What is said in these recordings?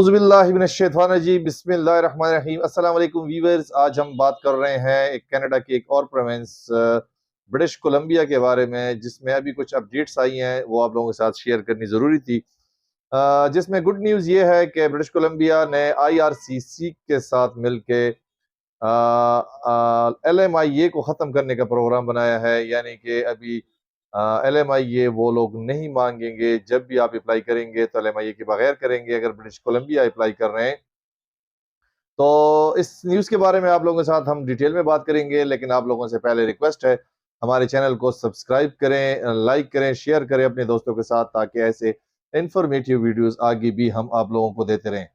اعوذ باللہ من الشیطان الرجیم بسم اللہ الرحمن الرحیم۔ السلام علیکم ویورز، آج ہم بات کر رہے ہیں کینیڈا کی ایک اور پروونس برٹش کولمبیا کے بارے میں، جس میں ابھی کچھ اپڈیٹس آئی ہیں، وہ آپ لوگوں کے ساتھ شیئر کرنی ضروری تھی۔ جس میں گڈ نیوز یہ ہے کہ برٹش کولمبیا نے IRCC کے ساتھ مل کے LMIA کو ختم کرنے کا پروگرام بنایا ہے، یعنی کہ ابھی LMIA وہ لوگ نہیں مانگیں گے۔ جب بھی آپ اپلائی کریں گے تو LMIA کے بغیر کریں گے۔ اگر برٹش کولمبیا اپلائی کر رہے ہیں تو اس نیوز کے بارے میں آپ لوگوں کے ساتھ ہم ڈیٹیل میں بات کریں گے، لیکن آپ لوگوں سے پہلے ریکویسٹ ہے ہمارے چینل کو سبسکرائب کریں، لائک کریں، شیئر کریں اپنے دوستوں کے ساتھ، تاکہ ایسے انفارمیٹیو ویڈیوز آگے بھی ہم آپ لوگوں کو دیتے رہیں۔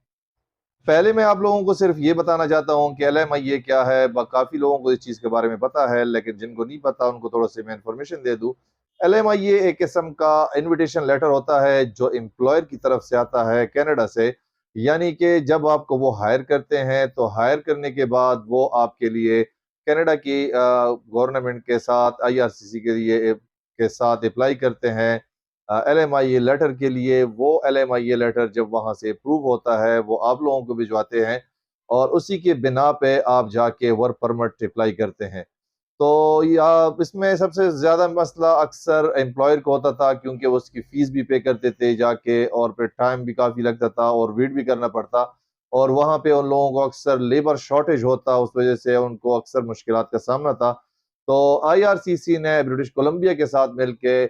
پہلے میں آپ لوگوں کو صرف یہ بتانا چاہتا ہوں کہ LMIA کیا ہے۔ کافی لوگوں کو اس چیز کے بارے میں پتا ہے، لیکن جن کو نہیں پتا ان کو تھوڑا سے میں انفارمیشن دے دوں۔ LMIA ایک قسم کا انویٹیشن لیٹر ہوتا ہے جو امپلائر کی طرف سے آتا ہے کینیڈا سے، یعنی کہ جب آپ کو وہ ہائر کرتے ہیں تو ہائر کرنے کے بعد وہ آپ کے لیے کینیڈا کی گورنمنٹ کے ساتھ IRCC کے ساتھ اپلائی کرتے ہیں LMIA لیٹر کے لیے۔ وہ LMIA لیٹر جب وہاں سے اپروو ہوتا ہے وہ آپ لوگوں کو بھجواتے ہیں، اور اسی کے بنا پہ آپ جا کے ورک پرمٹ اپلائی کرتے ہیں۔ تو اس میں سب سے زیادہ مسئلہ اکثر امپلائر کو ہوتا تھا، کیونکہ وہ اس کی فیس بھی پے کرتے تھے جا کے، اور پھر ٹائم بھی کافی لگتا تھا اور ویٹ بھی کرنا پڑتا، اور وہاں پہ ان لوگوں کو اکثر لیبر شارٹیج ہوتا، اس وجہ سے ان کو اکثر مشکلات کا سامنا تھا۔ تو IRCC نے برٹش کولمبیا کے ساتھ مل کے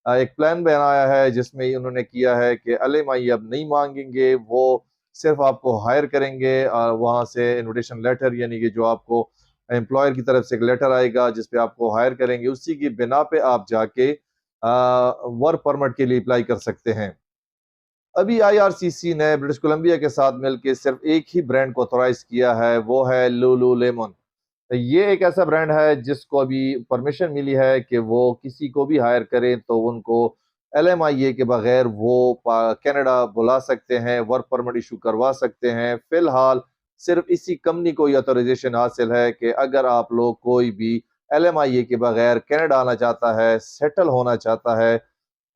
ایک پلان بنایا ہے، جس میں انہوں نے کیا ہے کہ LMIA اب نہیں مانگیں گے، وہ صرف آپ کو ہائر کریں گے، اور وہاں سے انویٹیشن لیٹر، یعنی کہ جو آپ کو امپلائر کی طرف سے ایک لیٹر آئے گا جس پہ آپ کو ہائر کریں گے، اسی کی بنا پہ آپ جا کے ورک پرمٹ کے لیے اپلائی کر سکتے ہیں۔ ابھی IRCC نے برٹش کولمبیا کے ساتھ مل کے صرف ایک ہی برانڈ کو آتھورائز کیا ہے، وہ ہے لولو لیمون۔ یہ ایک ایسا برانڈ ہے جس کو ابھی پرمیشن ملی ہے کہ وہ کسی کو بھی ہائر کریں تو ان کو LMIA کے بغیر وہ کینیڈا بلا سکتے ہیں، ورک پرمٹ ایشو کروا سکتے ہیں۔ فی الحال صرف اسی کمپنی کو یہ آتھورائزیشن حاصل ہے کہ اگر آپ لوگ کوئی بھی LMIA کے بغیر کینیڈا آنا چاہتا ہے، سیٹل ہونا چاہتا ہے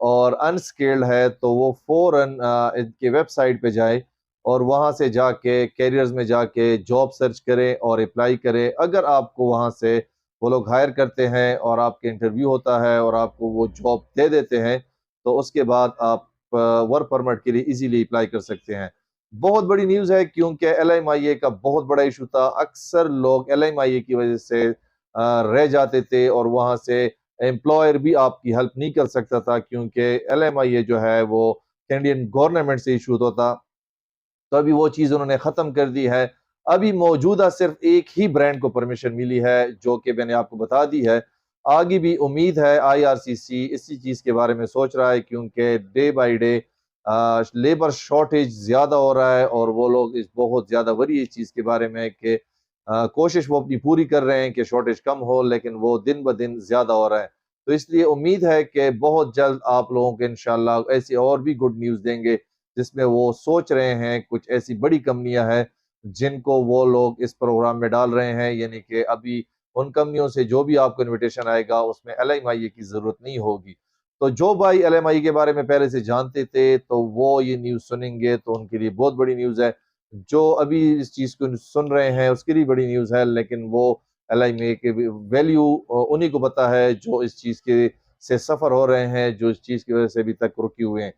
اور انسکیلڈ ہے، تو وہ فوراً ان کے ویب سائٹ پہ جائے اور وہاں سے جا کے کیریئرز میں جا کے جاب سرچ کریں اور اپلائی کریں۔ اگر آپ کو وہاں سے وہ لوگ ہائر کرتے ہیں اور آپ کے انٹرویو ہوتا ہے اور آپ کو وہ جاب دے دیتے ہیں، تو اس کے بعد آپ ورک پرمٹ کے لیے ایزیلی اپلائی کر سکتے ہیں۔ بہت بڑی نیوز ہے، کیونکہ LMIA کا بہت بڑا ایشو تھا۔ اکثر لوگ LMIA کی وجہ سے رہ جاتے تھے، اور وہاں سے امپلائر بھی آپ کی ہیلپ نہیں کر سکتا تھا، کیونکہ LMIA جو ہے وہ کینیڈین گورنمنٹ سے ایشو ہوتا۔ تو ابھی وہ چیز انہوں نے ختم کر دی ہے۔ ابھی موجودہ صرف ایک ہی برانڈ کو پرمیشن ملی ہے، جو کہ میں نے آپ کو بتا دی ہے۔ آگے بھی امید ہے IRCC اسی چیز کے بارے میں سوچ رہا ہے، کیونکہ day by day labour shortage زیادہ ہو رہا ہے، اور وہ لوگ بہت زیادہ وری اس چیز کے بارے میں کہ کوشش وہ اپنی پوری کر رہے ہیں کہ شارٹیج کم ہو، لیکن وہ دن بدن زیادہ ہو رہا ہے۔ تو اس لیے امید ہے کہ بہت جلد آپ لوگوں کو انشاءاللہ ایسی اور بھی گڈ نیوز دیں گے، جس میں وہ سوچ رہے ہیں کچھ ایسی بڑی کمپنیاں ہیں جن کو وہ لوگ اس پروگرام میں ڈال رہے ہیں، یعنی کہ ابھی ان کمپنیوں سے جو بھی آپ کو انویٹیشن آئے گا اس میں LMIA کی ضرورت نہیں ہوگی۔ تو جو بھائی LMIA کے بارے میں پہلے سے جانتے تھے تو وہ یہ نیوز سنیں گے تو ان کے لیے بہت بڑی نیوز ہے۔ جو ابھی اس چیز کو سن رہے ہیں اس کے لیے بڑی نیوز ہے، لیکن وہ LMIA کے ویلیو انہی کو پتا ہے جو اس چیز کے سے سفر ہو رہے ہیں، جو اس چیز کی وجہ سے ابھی تک رکی ہوئے ہیں۔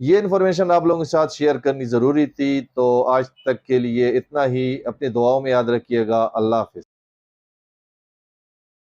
یہ انفارمیشن آپ لوگوں کے ساتھ شیئر کرنی ضروری تھی۔ تو آج تک کے لیے اتنا ہی، اپنی دعاؤں میں یاد رکھیے گا۔ اللہ حافظ۔